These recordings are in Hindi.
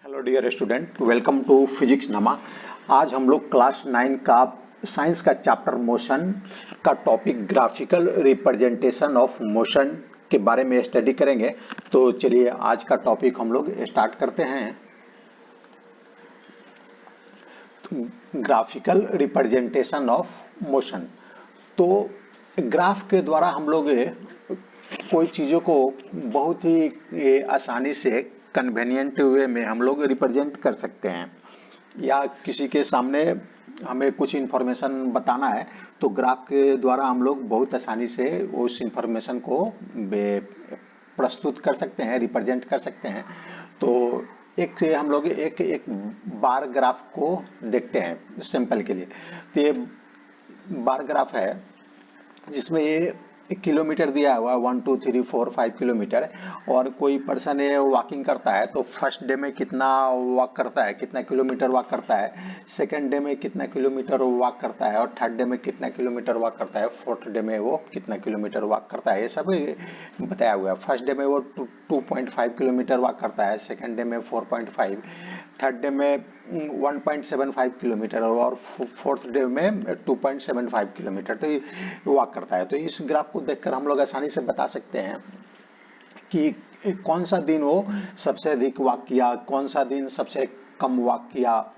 Hello dear student, welcome to physics नमा। आज हम लोग क्लास 9 का साइंस का चैप्टर मोशन का topic graphical representation of motion के बारे में स्टडी करेंगे। तो चलिए आज का टॉपिक हम लोग स्टार्ट करते हैं। Graphical representation of motion. तो ग्राफ के द्वारा हम लोग कोई चीज़ों को बहुत ही आसानी से कन्वेनियंट वे में हम लोग रिप्रेजेंट कर सकते हैं, या किसी के सामने हमें कुछ इन्फॉर्मेशन बताना है तो ग्राफ के द्वारा हम लोग बहुत आसानी से उस इन्फॉर्मेशन को प्रस्तुत कर सकते हैं, रिप्रेजेंट कर सकते हैं। तो एक से हम लोग एक एक बार ग्राफ को देखते हैं सिंपल के लिए। तो ये बार ग्राफ है जिसमें ये किलोमीटर दिया हुआ है 1 2 3 4 5 किलोमीटर, और कोई पर्सन ये वॉकिंग करता है तो फर्स्ट डे में कितना वॉक करता है, कितना किलोमीटर वॉक करता है, सेकंड डे में कितना किलोमीटर वॉक करता है, और थर्ड डे में कितना किलोमीटर वॉक करता है, फोर्थ डे में वो कितना किलोमीटर वॉक करता है, ये सब बताया हुआ है। फर्स्ट डे में वो 2.5 किलोमीटर वॉक करता है, सेकंड डे में 4.5, थर्ड डे में 1.75 किलोमीटर और फोर्थ डे में 2.75 किलोमीटर तो वॉक करता है। तो इस ग्राफ को देखकर हम लोग आसानी से बता सकते हैं कि कौन सा दिन वो सबसे अधिक वॉक किया, कौन सा दिन सबसे कम वॉक किया।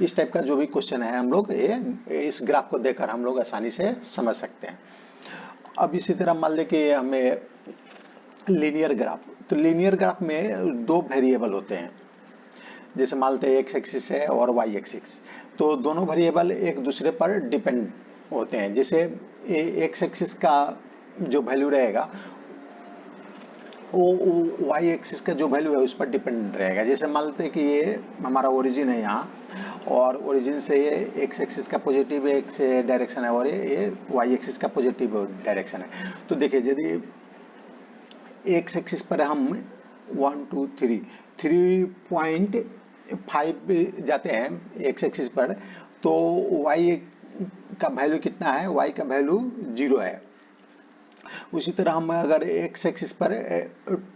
इस टाइप का जो भी क्वेश्चन है हम लोग इस ग्राफ को देखकर हम लोग आसानी से समझ सकते हैं। अब इसी तरह मान लें कि हमें लीनियर ग्राफ, तो लीनियर ग्राफ में दो वेरिएबल होते हैं। जैसे मानते हैं एक्स एक्सिस है और वाई एक्सिस, तो दोनों वेरिएबल एक दूसरे पर डिपेंड होते हैं। जैसे एक्स एक्सिस का जो वैल्यू रहेगा वो वाई एक्सिस का जो वैल्यू है उस पर डिपेंड रहेगा। जैसे मान लेते हैं कि ये हमारा ओरिजिन है यहाँ, और ओरिजिन से ये एक्स एक्सिस का पॉजिटिव एक्स डायरेक्शन है और ये वाई एक्सिस का पॉजिटिव डायरेक्शन है। तो देखिए यदि एक्स एक्सिस पर हम 1 2 3.5 जाते हैं एक्स एक्सिस पर, तो वाई का वैल्यू कितना है, वाई का वैल्यू 0 है। उसी तरह हम अगर एक्स एक्सिस पर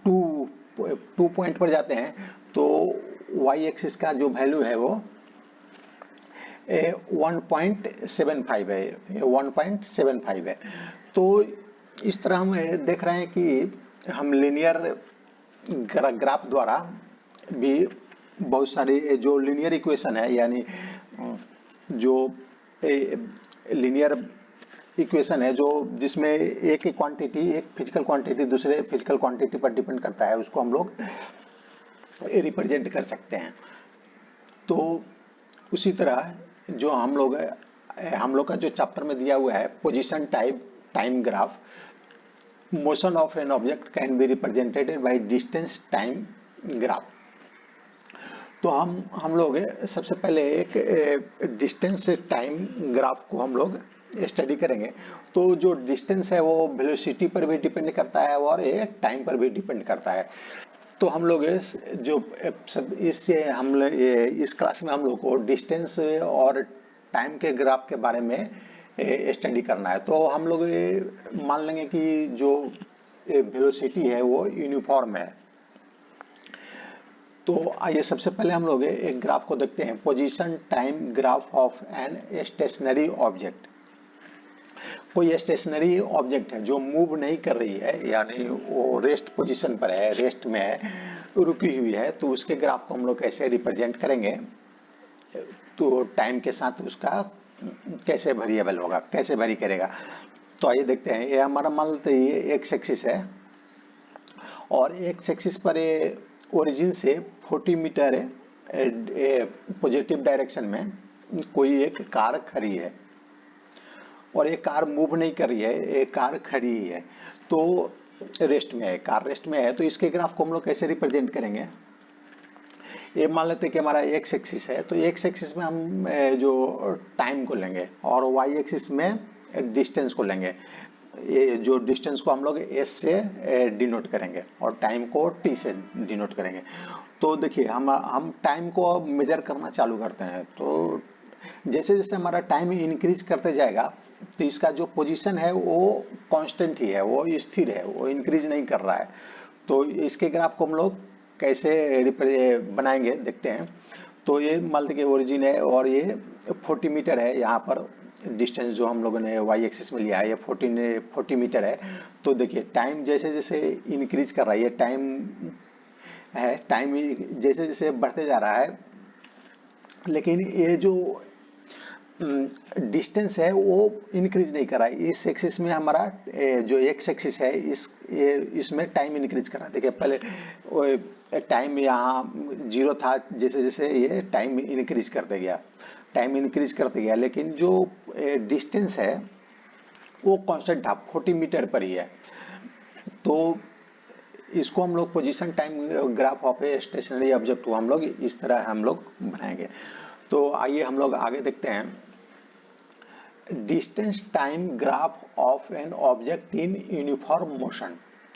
2 पॉइंट पर जाते हैं तो वाई एक्सिस का जो वैल्यू है वो 1.75 है, 1.75 है। तो इस तरह हम देख रहे हैं कि हम लीनियर ग्राफ द्वारा भी बहुत सारे जो लीनियर इक्वेशन है, यानी जो लीनियर इक्वेशन है जो जिसमें एक ही क्वांटिटी, एक फिजिकल क्वांटिटी दूसरे फिजिकल क्वांटिटी पर डिपेंड करता है, उसको हम लोग रिप्रेजेंट कर सकते हैं। तो उसी तरह जो हम लोग का जो चैप्टर में दिया हुआ है position type time graph, motion of an object can be represented by distance time graph. तो हम लोग सबसे पहले एक डिस्टेंस टाइम ग्राफ को हम लोग स्टडी करेंगे। तो जो डिस्टेंस है वो वेलोसिटी पर भी डिपेंड करता है और ये टाइम पर भी डिपेंड करता है। तो हम लोग जो सब इस क्लास में हम लोग को डिस्टेंस और टाइम के ग्राफ के बारे में स्टडी करना है। तो हम लोग मान लेंगे कि जो वेलोसिटी है वो यूनिफॉर्म है। तो आइए सबसे पहले हम लोग एक ग्राफ को देखते हैं, position time graph of an stationary object. कोई स्टेशनरी ऑब्जेक्ट है जो मूव नहीं कर रही है, यानी वो रेस्ट पोजीशन पर है, रेस्ट में है, रुकी हुई है, तो उसके ग्राफ को हम लोग कैसे रिप्रेजेंट करेंगे, तो टाइम के साथ उसका कैसे वेरिएबल होगा, कैसे वेरी करेगा। तो आइए देखते हैं। ये हमारा मान लेते हैं ये एक्स एक्सिस है, और एक्स एक्सिस पर ये ओरिजिन से 40 मीटर पॉजिटिव डायरेक्शन में कोई एक कार खड़ी है, और ये कार मूव नहीं कर रही है, ये कार खड़ी है, तो रेस्ट में है, कार रेस्ट में है। तो इसके ग्राफ को हम लोग कैसे रिप्रेजेंट करेंगे। ये मान लेते हैं कि हमारा एक्स एक्सिस है, तो एक्स एक्सिस में हम जो टाइम को लेंगे और वाई एक्सिस में डिस्टेंस को लेंगे। ये जो डिस्टेंस को हम लोग एस से डिनोट करेंगे और टाइम को टी से डिनोट करेंगे। तो देखिए हम टाइम को मेजर करना चालू करते हैं, तो जैसे जैसे हमारा टाइम इंक्रीज करते जाएगा तो इसका जो पोजीशन है वो कांस्टेंट ही है, वो स्थिर है, वो इंक्रीज नहीं कर रहा है। तो इसके ग्राफ को हम लोग कैसे बनाएंगे देखते हैं। तो ये मान लीजिए ओरिजिन है और ये 40 मीटर है, यहाँ पर डिस्टेंस जो हम लोगों ने वाई एक्सिस में लिया है ये 40 मीटर है। तो देखिए टाइम जैसे जैसे इंक्रीज कर रहा है, ये टाइम जैसे जैसे बढ़ते जा रहा है, लेकिन ये जो डिस्टेंस है वो इंक्रीज नहीं कर रहा है। इस एक्सिस में हमारा जो एक्स एक्सिस है इसमें टाइम इंक्रीज कर रहा है। देखिए पहले टाइम यहाँ 0 था, जैसे जैसे ये टाइम इंक्रीज करते गया, लेकिन जो डिस्टेंस है वो कांस्टेंट था, 40 मीटर पर ही है। तो इसको हम लोग position time graph of a stationary object को हम लोग इस तरह हम लोग बनाएंगे। तो आइए हम लोग आगे देखते हैं। Distance time graph of an object in uniform motion.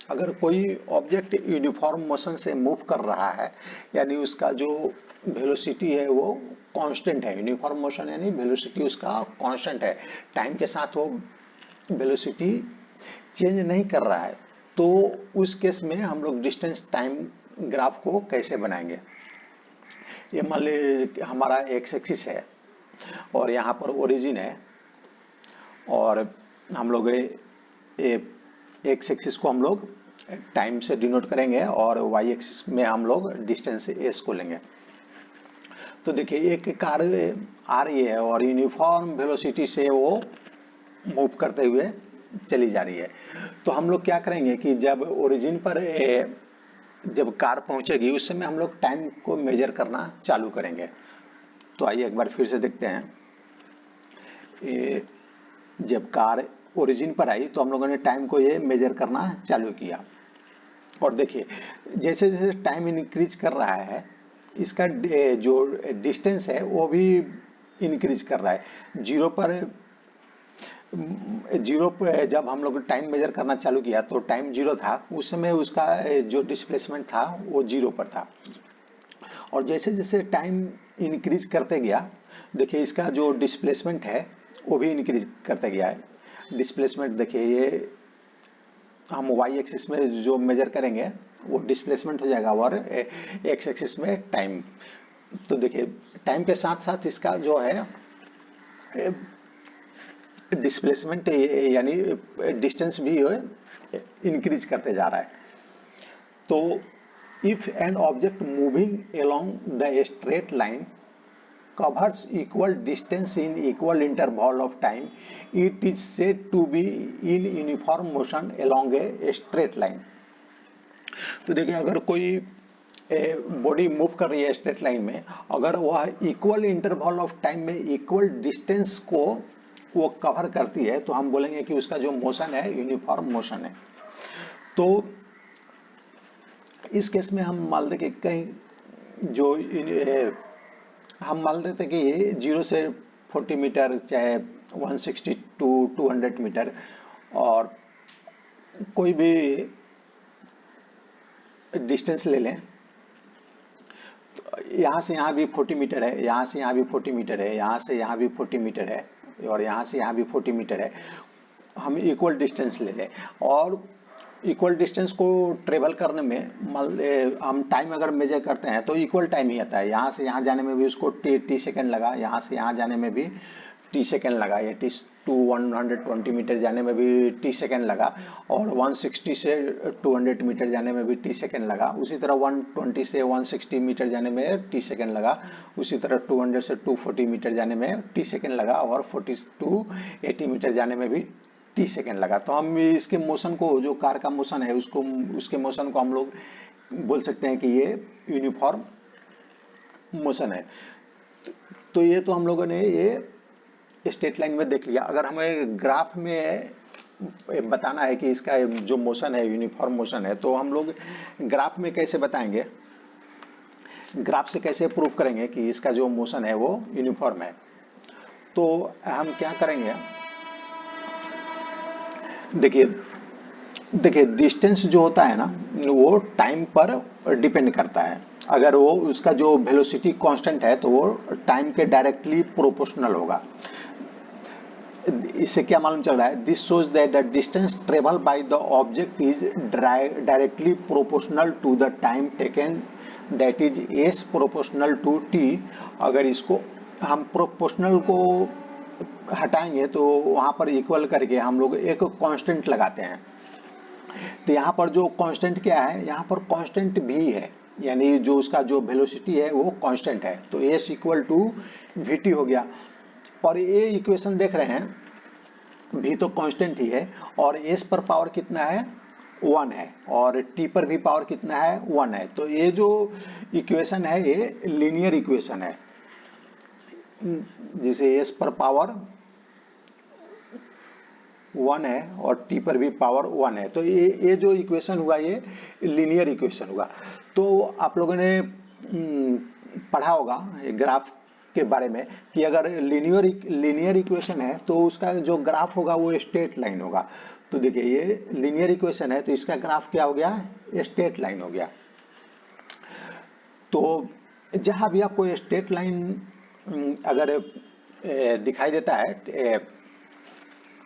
अगर कोई ऑब्जेक्ट यूनिफॉर्म मोशन से मूव कर रहा है, यानी उसका जो वेलोसिटी है वो कांस्टेंट है। यूनिफॉर्म मोशन यानी वेलोसिटी उसका कांस्टेंट है, टाइम के साथ वो वेलोसिटी चेंज नहीं कर रहा है। तो उस केस में हम लोग डिस्टेंस टाइम ग्राफ को कैसे बनाएंगे। ये मान लीजिए हमारा एक्स एक्सिस है और यहाँ पर ओरिजिन है, और हम लोग एक्स एक्सिस को हम लोग टाइम से डिनोट करेंगे और वाई एक्सिस में हम लोग डिस्टेंस एस को लेंगे। तो देखिए एक कार आ रही है और यूनिफॉर्म वेलोसिटी से वो मूव करते हुए चली जा रही है। तो हम लोग क्या करेंगे कि जब ओरिजिन पर जब कार पहुंचेगी उस समय हम लोग टाइम को मेजर करना चालू करेंगे। तो आइए एक बार फिर से देखते हैं। जब कार ओरिजिन पर आई तो हम लोगों ने टाइम को ये मेजर करना चालू किया, और देखिए जैसे जैसे टाइम इंक्रीज कर रहा है इसका जो डिस्टेंस है वो भी इंक्रीज कर रहा है। जीरो पे जब हम लोग टाइम मेजर करना चालू किया तो टाइम 0 था, उस समय उसका जो डिस्प्लेसमेंट था वो 0 पर था। और जैसे जैसे टाइम इंक्रीज करते गया, देखिए इसका जो डिस्प्लेसमेंट है वो भी इंक्रीज करते गया है। डिस्प्लेसमेंट देखिए ये हम वाई एक्सिस में जो मेजर करेंगे वो डिस्प्लेसमेंट हो जाएगा और एक्स एक्सिस में टाइम। तो देखिए टाइम के साथ साथ इसका जो है डिस्प्लेसमेंट यानी डिस्टेंस भी इंक्रीज करते जा रहा है। तो if an object moving along the straight line covers equal distance in equal interval of time, it is said to be in uniform motion along a straight line। तो देखिए अगर कोई बॉडी मूव कर रही है स्ट्रेट लाइन में, अगर वह इक्वल इंटरवल ऑफ टाइम में इक्वल डिस्टेंस को वो कवर करती है तो हम बोलेंगे कि उसका जो मोशन है यूनिफॉर्म मोशन है। तो इस केस में हम मान लेते कि कहीं जो हम मान लेते कि 0 से 40 मीटर चाहे 160 टू 200 मीटर, और कोई भी डिस्टेंस ले लें। तो यहाँ से यहाँ भी 40 मीटर है, यहाँ से यहाँ भी 40 मीटर है, यहाँ से यहाँ भी 40 मीटर है, और यहाँ से यहाँ भी 40 मीटर है। हम इक्वल डिस्टेंस ले लें और इक्वल डिस्टेंस को ट्रेवल करने में हम टाइम अगर मेजर करते हैं तो इक्वल टाइम ही आता है। यहाँ से यहाँ जाने में भी उसको टी सेकेंड लगा, यहाँ से यहाँ जाने में भी टी सेकेंड लगा, या टी टू 120 मीटर जाने में भी टी सेकेंड लगा, और 160 से 200 मीटर जाने में भी टी सेकेंड लगा। उसी तरह 120 से 160 मीटर जाने में टी सेकेंड लगा, उसी तरह 200 से 240 मीटर जाने में टी सेकेंड लगा, और 40 टू 80 मीटर जाने में भी टी सेकेंड लगा। तो हम इसके मोशन को, जो कार का मोशन है उसको, उसके मोशन को हम लोग बोल सकते हैं कि ये यूनिफॉर्म मोशन है। तो ये तो हम लोगों ने ये स्ट्रेट लाइन में देख लिया। अगर हमें ग्राफ में बताना है कि इसका जो मोशन है यूनिफॉर्म मोशन है, तो हम लोग ग्राफ में कैसे बताएंगे, ग्राफ से कैसे प्रूव करेंगे कि इसका जो मोशन है वो यूनिफॉर्म है। तो हम क्या करेंगे, देखिए डिस्टेंस जो होता है ना वो टाइम पर डिपेंड करता है। अगर वो उसका जो वेलोसिटी कांस्टेंट है तो वो टाइम के डायरेक्टली प्रोपोर्शनल होगा। इससे क्या मालूम चल रहा है, this shows that the distance travel by the object is directly proportional to the time taken, that is s proportional to t. अगर इसको हम प्रोपोर्शनल को हटाएंगे तो वहां पर इक्वल करके हम लोग एक कांस्टेंट लगाते हैं। तो यहाँ पर जो कांस्टेंट क्या है, यहाँ पर कांस्टेंट भी है, यानी जो उसका जो वेलोसिटी है वो कांस्टेंट है, तो s equal to v t हो गया। और ये इक्वेशन देख रहे हैं, भी तो कांस्टेंट ही है और एस पर पावर कितना है 1 है और टी पर भी पावर कितना है 1 है। तो ये जो इक्वेशन है ये लीनियर इक्वेशन है, जिसे एस पर पावर 1 है और टी पर भी पावर 1 है। तो ये जो इक्वेशन हुआ ये लीनियर इक्वेशन हुआ। तो आप लोगों ने पढ़ा होगा ग्राफ के बारे में कि अगर लीनियर इक्वेशन है तो उसका जो ग्राफ होगा वो स्ट्रेट लाइन होगा। तो देखिए ये लीनियर इक्वेशन है तो इसका ग्राफ क्या हो गया, स्ट्रेट लाइन हो गया। तो जहां भी आपको स्ट्रेट लाइन अगर दिखाई देता है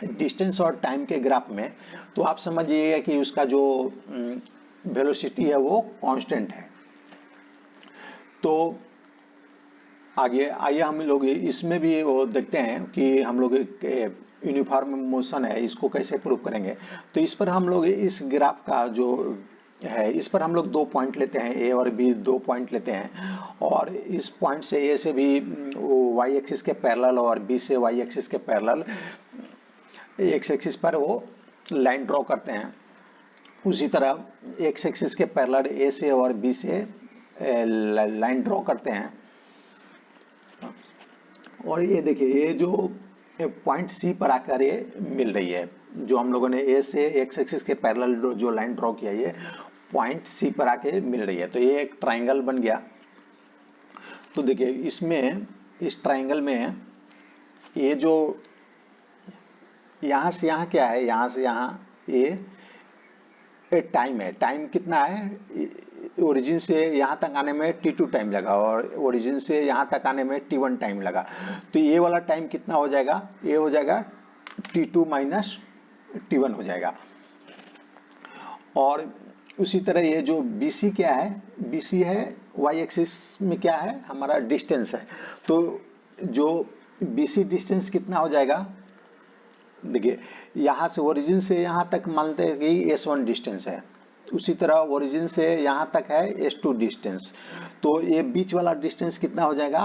डिस्टेंस और टाइम के ग्राफ में, तो आप समझिएगा कि उसका जो वेलोसिटी है वो कांस्टेंट है। तो आगे आइए हम लोग इसमें भी वो देखते हैं कि हम लोग यूनिफॉर्म मोशन है इसको कैसे प्रूव करेंगे। तो इस पर हम लोग इस ग्राफ का जो है इस पर हम लोग 2 पॉइंट लेते हैं, ए और बी 2 पॉइंट लेते हैं और इस पॉइंट से ए से भी वाई एक्सिस के पैरेलल और बी से वाई एक्सिस के पैरेलल एक्स एक्सिस पर वो लाइन ड्रॉ करते हैं। उसी तरह एक्स एक्सिस के पैरेलल ए से और बी से लाइन ड्रॉ करते हैं। और ये देखिए ये जो पॉइंट सी पर आकर ये मिल रही है, जो हम लोगों ने ए से एक्स एक्सिस के पैरेलल जो लाइन ड्रॉ किया ये पॉइंट सी पर आके मिल रही है। तो ये एक ट्राइंगल बन गया। तो देखिए इसमें इस ट्राइंगल में ये जो यहां से यहां क्या है, यहां से यहां ये टाइम है, टाइम कितना है, ओरिजिन से यहां तक आने में t2 टाइम लगा और ओरिजिन से यहां तक आने में t1 टाइम लगा। तो ये वाला टाइम कितना हो जाएगा, ये हो जाएगा t2 माइनस t1 हो जाएगा। और उसी तरह ये जो BC क्या है, BC है वाई एक्सिस में क्या है हमारा डिस्टेंस है। तो जो BC डिस्टेंस कितना हो जाएगा, देखिए यहां से ओरिजिन से यहां तक मानते हैं कि S1 डिस्टेंस है, उसी तरह ओरिजिन से यहां तक है S2 डिस्टेंस। तो ये बीच वाला डिस्टेंस कितना हो जाएगा,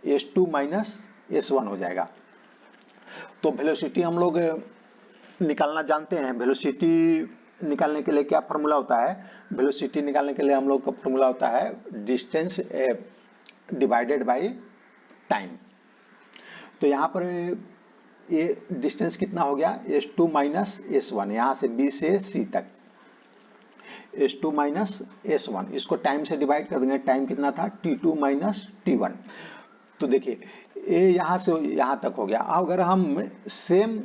S2 माइनस S1 हो जाएगा। तो वेलोसिटी हम लोग निकालना जानते हैं। वेलोसिटी निकालने के लिए क्या फॉर्मूला होता है, वेलोसिटी निकालने के लिए हम लोग का फॉर्मूला होता है डिस्टेंस डिवाइडेड बाय टाइम। तो यहाँ पर ये डिस्टेंस कितना हो गया, S2 माइनस S1, यहाँ से B से C तक S2 माइनस S1, इसको टाइम से डिवाइड कर देंगे, टाइम कितना था T2 माइनस T1। तो देखिए ये यहाँ से यहाँ तक हो गया। अगर हम सेम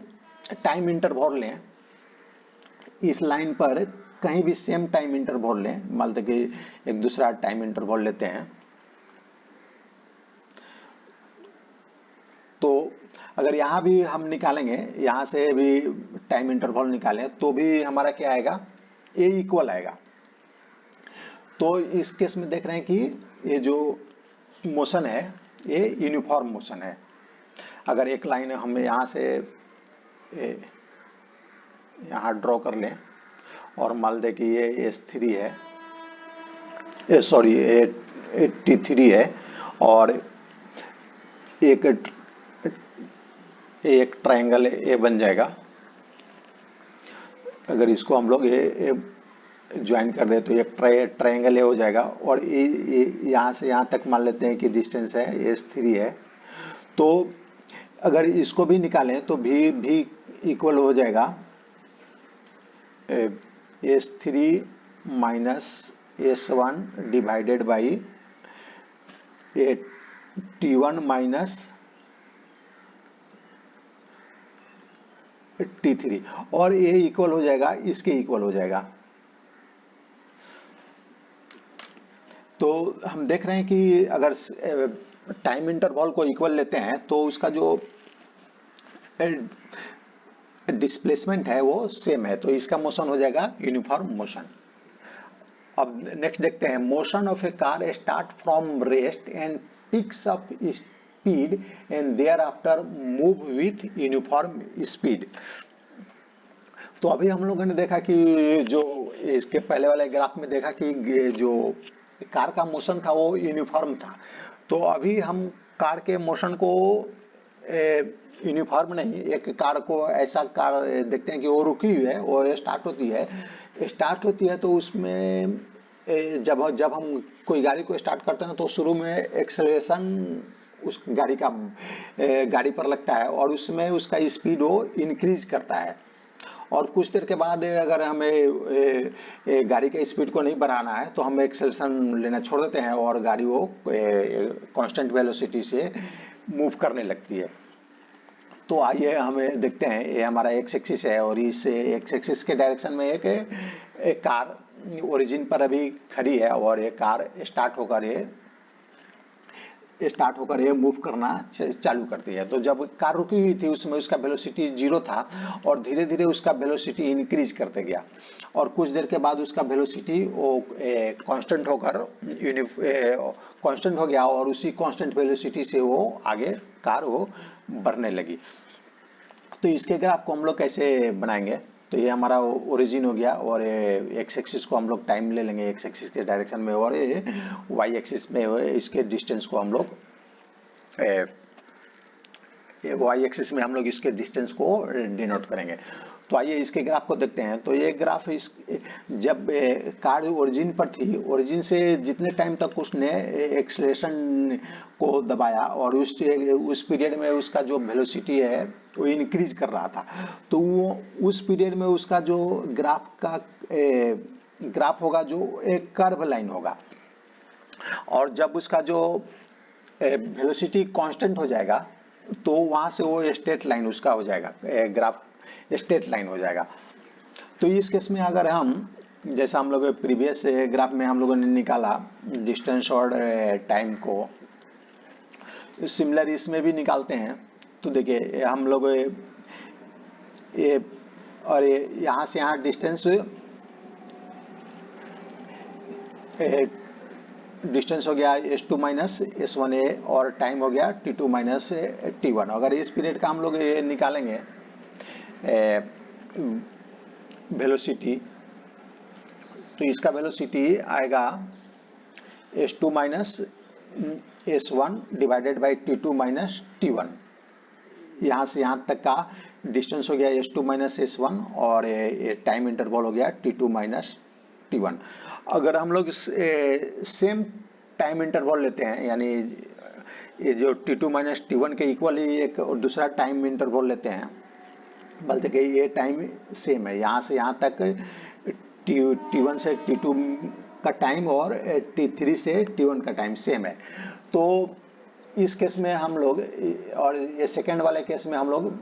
टाइम इंटरवल लें, इस लाइन पर कहीं भी सेम टाइम इंटरवल लें, मान लो कि एक दूसरा टाइम इंटरवल लेते हैं, तो अगर यहाँ भी हम निकालेंगे, यहाँ से भी टाइम इंटरवल निकालें तो भी हमारा क्या आएगा, ए इक्वल आएगा। तो इस केस में देख रहे हैं कि ये जो मोशन है ये यूनिफॉर्म मोशन है। अगर एक लाइन हम यहाँ से यहाँ ड्रॉ कर लें और मान लें कि ये S3 है, सॉरी ये T3 है और एक ट्रायंगल ए बन जाएगा। अगर इसको हम लोग ये ज्वाइन कर दे तो एक ट्रायंगल ए हो जाएगा। और यहाँ से यहाँ तक मान लेते हैं कि डिस्टेंस है S3 है। तो अगर इसको भी निकालें तो भी इक्वल हो जाएगा S3 minus S1 divided by T1 minus T3, और ये इक्वल हो जाएगा इसके इक्वल हो जाएगा। तो हम देख रहे हैं कि अगर टाइम इंटरवल को इक्वल लेते हैं तो उसका जो डिस्प्लेसमेंट है वो सेम है, तो इसका मोशन हो जाएगा यूनिफॉर्म मोशन। अब नेक्स्ट देखते हैं, motion of a car start from rest and picks up speed and thereafter move with uniform speed. तो अभी हम लोगों ने देखा कि जो इसके पहले वाले ग्राफ में देखा कि जो कार का मोशन था वो यूनिफॉर्म था। तो अभी हम कार के मोशन को यूनिफॉर्म नहीं, एक कार को ऐसा कार देखते हैं कि वो रुकी हुई है, वो स्टार्ट होती है तो उसमें जब हम कोई गाड़ी को स्टार्ट करते हैं तो शुरू में एक्सेलरेशन उस गाड़ी पर लगता है और उसमें उसका स्पीड वो इंक्रीज करता है। और कुछ देर के बाद अगर हमें गाड़ी के स्पीड को नहीं बढ़ाना है तो हम एक्सेलरेशन लेना छोड़ देते हैं और गाड़ी वो कांस्टेंट वेलोसिटी से मूव करने लगती है। तो आइए हमें देखते हैं, ये हमारा एक्स एक्सिस है और इस एक्स एक्सिस के डायरेक्शन में एक कार ओरिजिन पर अभी खड़ी है और ये कार स्टार्ट होकर ये मूव करना चालू करती है। तो जब कार रुकी हुई थी उसमें उसका वेलोसिटी 0 था और धीरे धीरे उसका वेलोसिटी इंक्रीज करते गया और कुछ देर के बाद उसका वेलोसिटी वो कांस्टेंट हो गया और उसी कांस्टेंट वेलोसिटी से वो आगे कार वो बढ़ने लगी। तो इसके ग्राफ को हम लोग कैसे बनाएंगे, तो ये हमारा ओरिजिन हो गया और एक्स एक्सिस को हम लोग टाइम ले लेंगे एक्स एक्सिस के डायरेक्शन में और वाई एक्सिस में इसके डिस्टेंस को हम लोग वाई एक्सिस में हम लोग इसके डिस्टेंस को डिनोट करेंगे। तो आइए इसके ग्राफ को देखते हैं। तो ये ग्राफ जब कार ओरिजिन पर थी, ओरिजिन से जितने टाइम तक उसने एक्सेलरेशन को दबाया और उस पीरियड में उसका जो वेलोसिटी है वो इंक्रीज कर रहा था, तो वो उस पीरियड में उसका जो ग्राफ होगा जो एक कर्व लाइन होगा। और जब उसका जो वेलोसिटी कांस्टेंट हो जाएगा तो वहां से वो स्ट्रेट लाइन उसका हो जाएगा, ग्राफ स्ट्रेट लाइन हो जाएगा। तो इस केस में अगर हम जैसा हम लोग प्रीवियस ग्राफ में हम लोगों ने निकाला डिस्टेंस और टाइम को, सिमिलर इसमें भी निकालते हैं। तो देखिए हम लोग ये और यहाँ से यहाँ डिस्टेंस हो गया s2 माइनस s1a और टाइम हो गया t2 माइनस t1। अगर इस पीरियड का हम लोग ये निकालेंगे वेलोसिटी, तो इसका वेलोसिटी आएगा s2 minus s1 divided by t2 minus t1। यहाँ से यहाँ तक का डिस्टेंस हो गया s2 माइनस s1 और टाइम इंटरवल हो गया t2 माइनस t1। अगर हम लोग सेम टाइम इंटरवल लेते हैं, यानी ये जो t2 माइनस t1 के इक्वल ही एक दूसरा टाइम इंटरवल लेते हैं, बोलते कि ये टाइम सेम है, यहाँ से यहाँ तक t1 से t2 का टाइम और t3 से t1 का टाइम सेम है। तो इस केस में हम लोग, और ये सेकेंड वाले केस में हम लोग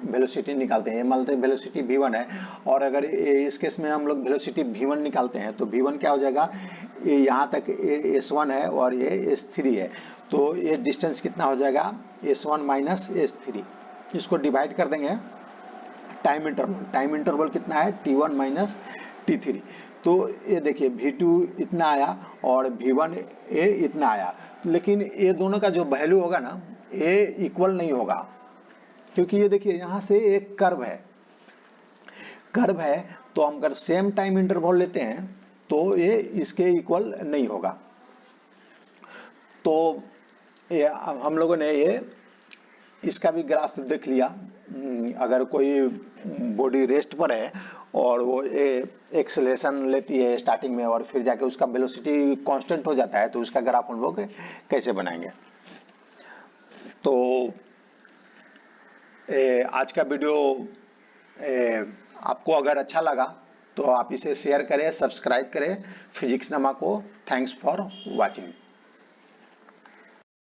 वेलोसिटी निकालते हैं, मान लेते हैं वेलोसिटी v1 है और अगर इस केस में हम लोग वेलोसिटी v1 निकालते हैं तो v1 क्या हो जाएगा, ये यहाँ तक s1 है और ये s3 है, तो ये डिस्टेंस कितना हो जाएगा s1 माइनस s3। इसको डिवाइड कर देंगे टाइम इंटरवल कितना है t1 माइनस t3। तो ये देखिए v2 इतना आया और v1 ये इतना आया, लेकिन ये दोनों का जो वैल्यू होगा ना ये इक्वल नहीं होगा, क्योंकि ये देखिए यहाँ से एक कर्व है तो हम अगर सेम टाइम इंटरवल लेते हैं तो ये इसके इक्वल नहीं होगा। तो ये हम लोगों ने ये इसका भी ग्राफ देख लिया। अगर कोई बॉडी रेस्ट पर है और वो एक्सेलरेशन लेती है स्टार्टिंग में और फिर जाके उसका वेलोसिटी कांस्टेंट हो जाता है, तो उसका ग्राफ हम लोग कैसे बनाएंगे। तो आज का वीडियो आपको अगर अच्छा लगा तो आप इसे शेयर करें, सब्सक्राइब करें फिजिक्स नमा को। Thanks for watching.